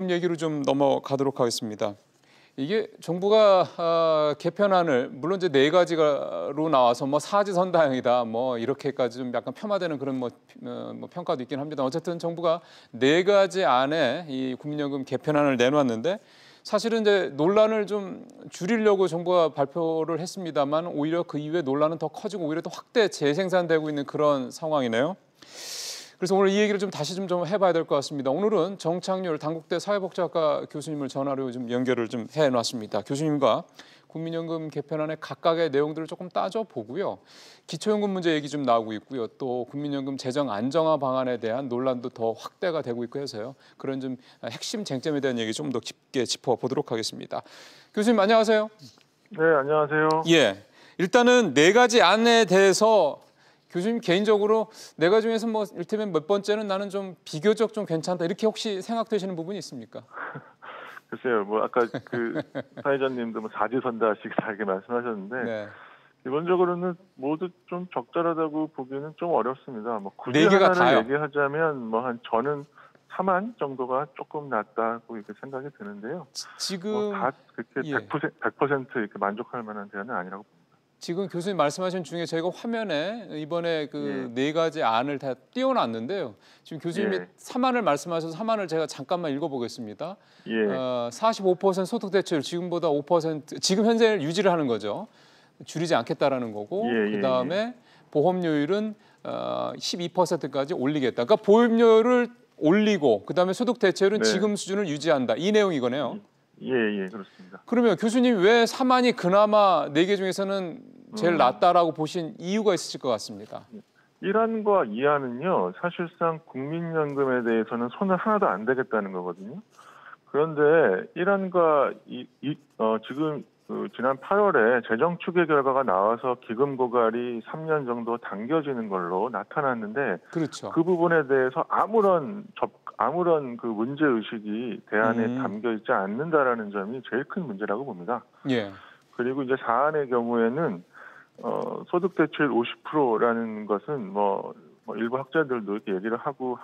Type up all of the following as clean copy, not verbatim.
얘기로 좀 넘어가도록 하겠습니다. 이게 정부가 개편안을 물론 이제 네 가지로 나와서 뭐 사지선다형이다 뭐 이렇게까지 좀 약간 폄하되는 그런 뭐 평가도 있긴 합니다. 어쨌든 정부가 네 가지 안에 이 국민연금 개편안을 내놓았는데 사실은 이제 논란을 좀 줄이려고 정부가 발표를 했습니다만 오히려 그 이후에 논란은 더 커지고 오히려 더 확대 재생산되고 있는 그런 상황이네요. 그래서 오늘 이 얘기를 좀 다시 좀 해봐야 될 것 같습니다. 오늘은 정창률 단국대 사회복지학과 교수님을 전화로 좀 연결을 좀 해놨습니다. 교수님과 국민연금 개편안의 각각의 내용들을 조금 따져보고요. 기초연금 문제 얘기 좀 나오고 있고요. 또 국민연금 재정 안정화 방안에 대한 논란도 더 확대가 되고 있고 해서요. 그런 좀 핵심 쟁점에 대한 얘기 좀 더 깊게 짚어보도록 하겠습니다. 교수님 안녕하세요. 네, 안녕하세요. 예, 일단은 네 가지 안에 대해서 교수님 개인적으로 네 가지 중에서 뭐 이를테면 몇 번째는 나는 좀 비교적 좀 괜찮다 이렇게 혹시 생각되시는 부분이 있습니까? 글쎄요, 뭐 아까 그 사회자님도 뭐 사지선다식 다르게 말씀하셨는데 네. 기본적으로는 모두 좀 적절하다고 보기는 좀 어렵습니다. 뭐 굳이 네 개가 하나를 다요. 얘기하자면 저는 4만 정도가 조금 낫다고 이렇게 생각이 드는데요. 지금 뭐 다 그렇게 예. 100% 이렇게 만족할 만한 대안은 아니라고 봅니다. 지금 교수님 말씀하신 중에 저희가 화면에 이번에 그 예. 네 가지 안을 다 띄워놨는데요. 지금 교수님이 예. 3안을 말씀하셔서 3안을 제가 잠깐만 읽어보겠습니다. 예. 45% 소득 대체율 지금보다 5% 지금 현재 유지를 하는 거죠. 줄이지 않겠다라는 거고 예. 그 다음에 보험료율은 12%까지 올리겠다. 그러니까 보험료를 올리고 그 다음에 소득 대체율은 네. 지금 수준을 유지한다. 이 내용이거네요. 예, 그렇습니다. 그러면 교수님 왜 3안이 그나마 네 개 중에서는 제일 낫다라고 보신 이유가 있으실 것 같습니다. 1안과 2안은요, 사실상 국민연금에 대해서는 손을 하나도 안 대겠다는 거거든요. 그런데 1안과 지금 지난 8월에 재정 추계 결과가 나와서 기금 고갈이 3년 정도 당겨지는 걸로 나타났는데, 그렇죠. 그 부분에 대해서 아무런 그 문제 의식이 대안에 담겨 있지 않는다라는 점이 제일 큰 문제라고 봅니다. 예. 그리고 이제 4안의 경우에는 소득 대출 50%라는 것은 일부 학자들도 이렇게 얘기를 하고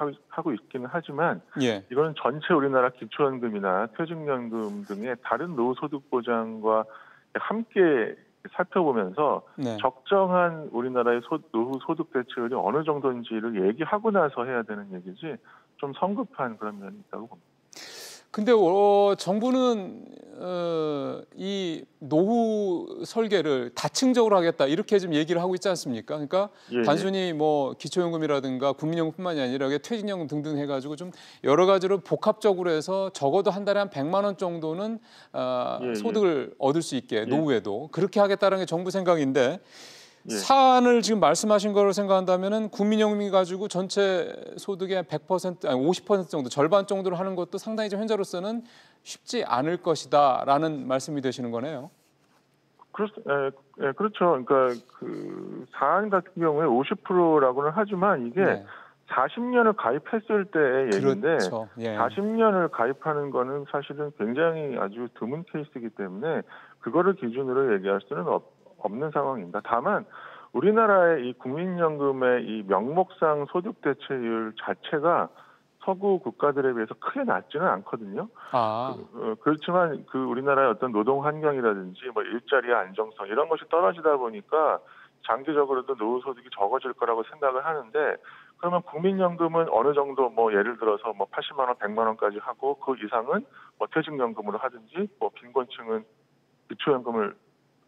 있기는 하지만 예. 이거는 전체 우리나라 기초연금이나 퇴직연금 등의 다른 노후 소득 보장과 함께 살펴보면서 네. 적정한 우리나라의 노후 소득 대출이 어느 정도인지를 얘기하고 나서 해야 되는 얘기지 좀 성급한 그런 면이 있다고 봅니다. 근데 정부는 이 노후 설계를 다층적으로 하겠다 이렇게 좀 얘기를 하고 있지 않습니까? 그러니까 단순히 뭐 기초연금이라든가 국민연금뿐만이 아니라 퇴직연금 등등 해가지고 좀 여러 가지로 복합적으로 해서 적어도 한 달에 한 100만 원 정도는 소득을 얻을 수 있게 노후에도 그렇게 하겠다는 게 정부 생각인데 사안을 지금 말씀하신 거로 생각한다면은 국민연금이 가지고 전체 소득의 100% 아니 50% 정도 절반 정도를 하는 것도 상당히 좀 현재로서는 쉽지 않을 것이다라는 말씀이 되시는 거네요. 그렇죠. 그러니까 그 사안 같은 경우에 50%라고는 하지만 이게 40년을 가입했을 때의 얘기인데 그렇죠. 40년을 가입하는 거는 사실은 굉장히 아주 드문 케이스이기 때문에 그거를 기준으로 얘기할 수는 없는 상황입니다. 다만 우리나라의 이 국민연금의 이 명목상 소득 대체율 자체가 서구 국가들에 비해서 크게 낮지는 않거든요. 그렇지만 그 우리나라의 어떤 노동 환경이라든지 일자리의 안정성 이런 것이 떨어지다 보니까 장기적으로도 노후 소득이 적어질 거라고 생각을 하는데 그러면 국민연금은 어느 정도 예를 들어서 80만 원, 100만 원까지 하고 그 이상은 퇴직연금으로 하든지 빈곤층은 기초연금을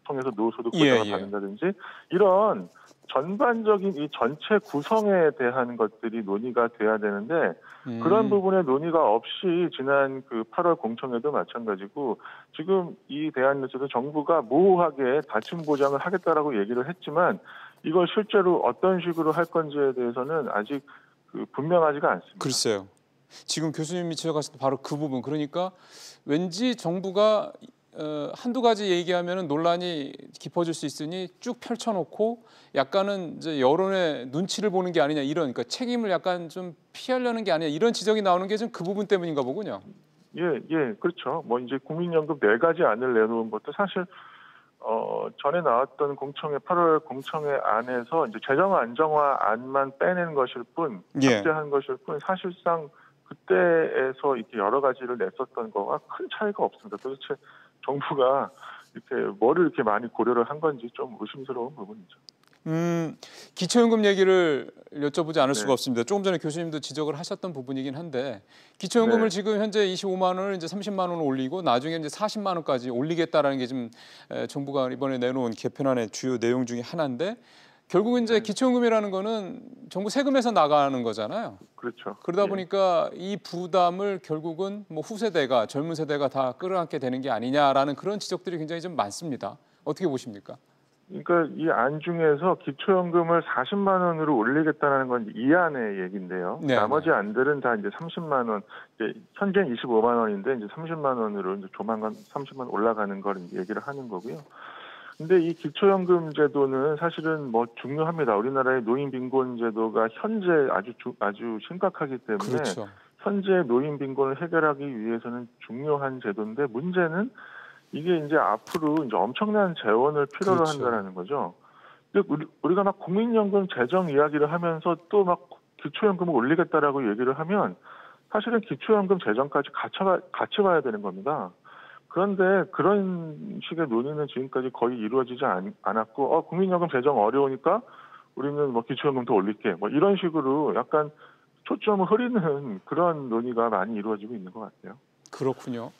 통해서 노후 소득 보장을 받는다든지 이런 전반적인 이 전체 구성에 대한 것들이 논의가 돼야 되는데 그런 부분의 논의가 없이 지난 그 8월 공청회도 마찬가지고 지금 이 대안에서도 정부가 모호하게 다층 보장을 하겠다라고 얘기를 했지만 이걸 실제로 어떤 식으로 할 건지에 대해서는 아직 분명하지가 않습니다. 글쎄요. 지금 교수님이 지적하신 바로 그 부분 그러니까 왠지 정부가 한두 가지 얘기하면 논란이 깊어질 수 있으니 쭉 펼쳐놓고 약간은 이제 여론의 눈치를 보는 게 아니냐 이런 그러니까 책임을 약간 좀 피하려는 게 아니냐 이런 지적이 나오는 게 좀 그 부분 때문인가 보군요. 그렇죠. 이제 국민연금 4가지 안을 내놓은 것도 사실 전에 나왔던 8월 공청회 안에서 이제 재정 안정화 안만 빼낸 것일 뿐, 삭제한 것일 뿐 사실상 그때에서 이렇게 여러 가지를 냈었던 거와 큰 차이가 없습니다. 도대체 정부가 이렇게 뭐를 이렇게 많이 고려를 한 건지 좀 의심스러운 부분이죠. 기초연금 얘기를 여쭤보지 않을 수가 네. 없습니다. 조금 전에 교수님도 지적을 하셨던 부분이긴 한데 기초연금을 네. 지금 현재 25만 원을 이제 30만 원을 올리고 나중에 이제 40만 원까지 올리겠다라는 게 지금 정부가 이번에 내놓은 개편안의 주요 내용 중에 하나인데 결국 이제 네. 기초연금이라는 거는 정부 세금에서 나가는 거잖아요. 그렇죠. 그러다 예. 보니까 이 부담을 결국은 뭐 후세대가 젊은 세대가 다 끌어안게 되는 게 아니냐라는 그런 지적들이 굉장히 좀 많습니다. 어떻게 보십니까? 그러니까 이 안 중에서 기초연금을 40만 원으로 올리겠다는 건 이 안의 얘기인데요. 네, 나머지 네. 안들은 다 이제 30만 원, 이제 현재는 25만 원인데 이제 30만 원으로 이제 조만간 30만 원 올라가는 걸 얘기를 하는 거고요. 근데 이 기초연금 제도는 사실은 뭐 중요합니다. 우리나라의 노인 빈곤 제도가 현재 아주 심각하기 때문에 그렇죠. 현재 노인 빈곤을 해결하기 위해서는 중요한 제도인데 문제는 이게 이제 앞으로 이제 엄청난 재원을 필요로 그렇죠. 한다는 거죠. 근데 우리가 막 국민연금 재정 이야기를 하면서 또 막 기초연금을 올리겠다라고 얘기를 하면 사실은 기초연금 재정까지 같이 봐야 되는 겁니다. 그런데 그런 식의 논의는 지금까지 거의 이루어지지 않았고, 국민연금 재정 어려우니까 우리는 뭐 기초연금 더 올릴게, 뭐 이런 식으로 약간 초점을 흐리는 그런 논의가 많이 이루어지고 있는 것 같아요. 그렇군요.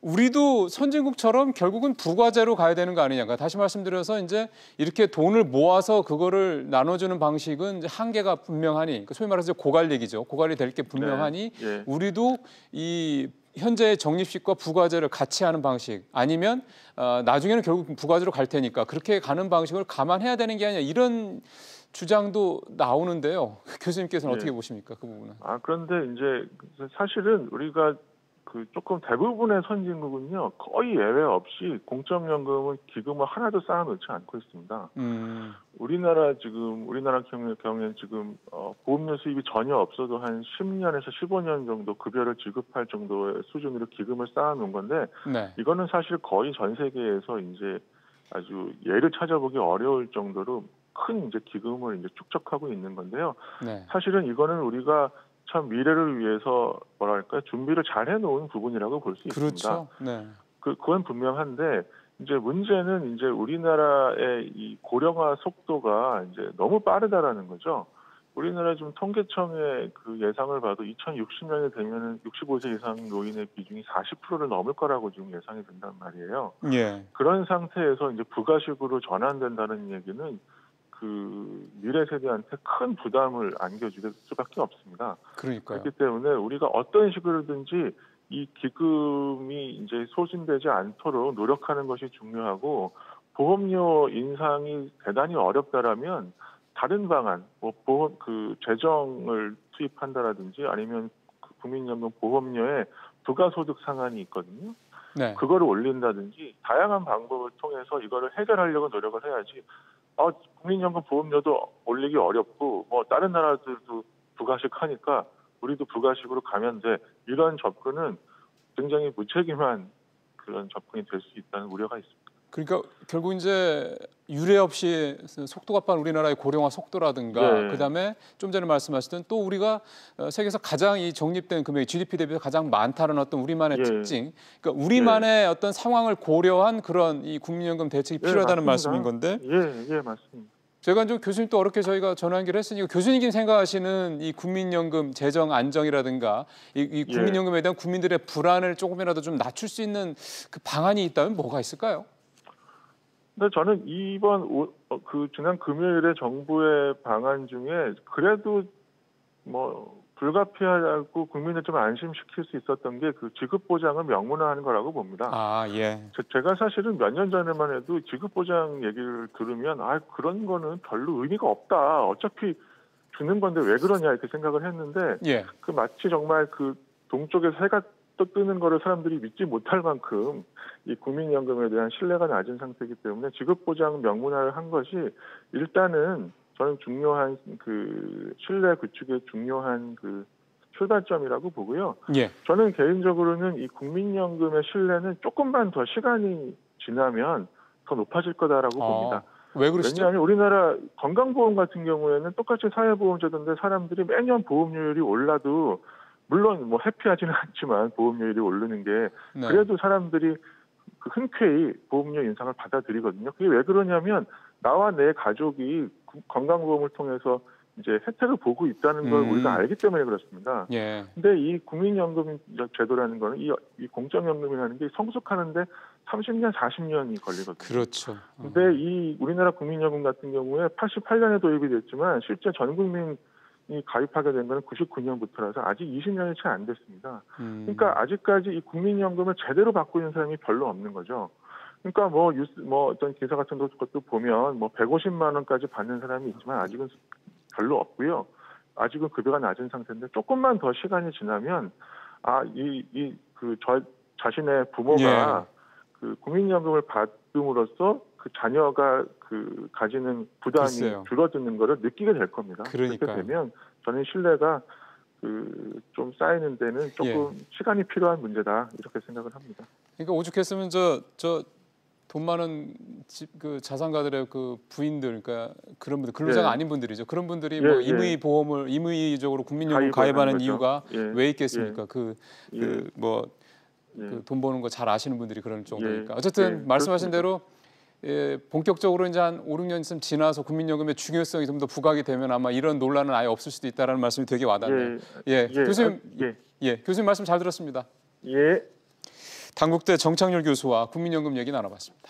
우리도 선진국처럼 결국은 부과제로 가야 되는 거 아니냐가 다시 말씀드려서 이제 이렇게 돈을 모아서 그거를 나눠주는 방식은 이제 한계가 분명하니 소위 말해서 고갈 얘기죠. 고갈이 될 게 분명하니 네. 예. 우리도 이 현재의 적립식과 부과제를 같이 하는 방식 아니면 나중에는 결국 부과제로 갈 테니까 그렇게 가는 방식을 감안해야 되는 게 아니냐 이런 주장도 나오는데요. 교수님께서는 예. 어떻게 보십니까? 그 부분은. 그런데 이제 사실은 우리가 조금 대부분의 선진국은요 거의 예외 없이 공적연금은 기금을 하나도 쌓아놓지 않고 있습니다. 우리나라 경우에 지금 보험료 수입이 전혀 없어도 한 10년에서 15년 정도 급여를 지급할 정도의 수준으로 기금을 쌓아놓은 건데 네. 이거는 사실 거의 전 세계에서 이제 아주 예를 찾아보기 어려울 정도로 큰 이제 기금을 이제 축적하고 있는 건데요. 네. 사실은 이거는 우리가 참 미래를 위해서 준비를 잘 해놓은 부분이라고 볼 수 있습니다. 그렇죠. 네. 그건 분명한데 이제 문제는 이제 우리나라의 이 고령화 속도가 이제 너무 빠르다라는 거죠. 우리나라 지금 통계청의 그 예상을 봐도 2060년이 되면은 65세 이상 노인의 비중이 40%를 넘을 거라고 지금 예상이 된단 말이에요. 예. 그런 상태에서 이제 부가식으로 전환된다는 얘기는 미래 세대한테 큰 부담을 안겨줄 수밖에 없습니다. 그러니까요. 그렇기 때문에 우리가 어떤 식으로든지 이 기금이 이제 소진되지 않도록 노력하는 것이 중요하고 보험료 인상이 대단히 어렵다라면 다른 방안, 재정을 투입한다라든지 아니면 국민연금 보험료에 부가소득 상한이 있거든요. 네. 그거를 올린다든지 다양한 방법을 통해서 이거를 해결하려고 노력을 해야지. 국민연금 보험료도 올리기 어렵고 뭐 다른 나라들도 부가식 하니까 우리도 부가식으로 가면 돼. 이런 접근은 굉장히 무책임한 그런 접근이 될 수 있다는 우려가 있습니다. 그러니까 결국 이제 유례 없이 속도가 빠른 우리나라의 고령화 속도라든가 네. 그다음에 좀 전에 말씀하셨던 또 우리가 세계에서 가장 이 적립된 금액이 GDP 대비해서 가장 많다는 어떤 우리만의 예. 특징, 그러니까 우리만의 어떤 상황을 고려한 그런 이 국민연금 대책이 필요하다는 말씀인 건데. 예, 맞습니다. 제가 좀 교수님 또 어렵게 저희가 전화 연결을 했으니까 교수님이 생각하시는 이 국민연금 재정 안정이라든가 이 국민연금에 대한 국민들의 불안을 조금이라도 좀 낮출 수 있는 그 방안이 있다면 뭐가 있을까요? 근데 저는 지난 금요일에 정부의 방안 중에 그래도 뭐 불가피하고 국민을 좀 안심시킬 수 있었던 게 그 지급 보장을 명문화하는 거라고 봅니다. 예. 제가 사실은 몇 년 전에만 해도 지급 보장 얘기를 들으면 그런 거는 별로 의미가 없다. 어차피 주는 건데 왜 그러냐 이렇게 생각을 했는데 마치 정말 동쪽에서 해가 뜨는 거를 사람들이 믿지 못할 만큼 이 국민연금에 대한 신뢰가 낮은 상태이기 때문에 지급 보장 명문화를 한 것이 일단은 저는 중요한 신뢰 구축의 중요한 출발점이라고 보고요. 저는 개인적으로는 이 국민연금의 신뢰는 조금만 더 시간이 지나면 더 높아질 거다라고 봅니다. 왜 그러시죠? 왜냐하면 우리나라 건강보험 같은 경우에는 똑같이 사회보험제도인데 사람들이 매년 보험료율이 올라도 물론 뭐 해피하지는 않지만 보험료율이 오르는 게 네. 그래도 사람들이 그 흔쾌히 보험료 인상을 받아들이거든요. 그게 왜 그러냐면 나와 내 가족이 건강보험을 통해서 이제 혜택을 보고 있다는 걸 우리가 알기 때문에 그렇습니다. 예. 근데 이 국민연금 제도라는 거는 이 공적연금이라는 게 성숙하는데 30년, 40년이 걸리거든요. 그렇죠. 근데 이 우리나라 국민연금 같은 경우에 88년에 도입이 됐지만 실제 전 국민이 가입하게 된 거는 99년부터라서 아직 20년이 채 안 됐습니다. 그러니까 아직까지 이 국민연금을 제대로 받고 있는 사람이 별로 없는 거죠. 그러니까 뭐 뉴스 뭐 어떤 기사 같은 것도 보면 뭐 150만 원까지 받는 사람이 있지만 아직은 별로 없고요. 아직은 급여가 낮은 상태인데 조금만 더 시간이 지나면 저 자신의 부모가 그 국민연금을 받음으로써 그 자녀가 그 가지는 부담이 글쎄요. 줄어드는 것을 느끼게 될 겁니다. 그러니까요. 그렇게 되면 저는 신뢰가 그 좀 쌓이는 데는 조금 시간이 필요한 문제다 이렇게 생각을 합니다. 그러니까 오죽했으면 저 돈 많은 그 자산가들의 그 부인들, 그러니까 그런 분들 근로자가 아닌 분들이죠. 그런 분들이 뭐 임의적으로 국민연금 가입하는 이유가 왜 있겠습니까? 그 돈 버는 거 잘 아시는 분들이 그런 정도니까. 어쨌든 말씀하신 대로 본격적으로 이제 한 5, 6년 있으면 지나서 국민연금의 중요성이 좀 더 부각이 되면 아마 이런 논란은 아예 없을 수도 있다라는 말씀이 되게 와닿네요. 교수님, 교수님 말씀 잘 들었습니다. 당국대 정창률 교수와 국민연금 얘기 나눠봤습니다.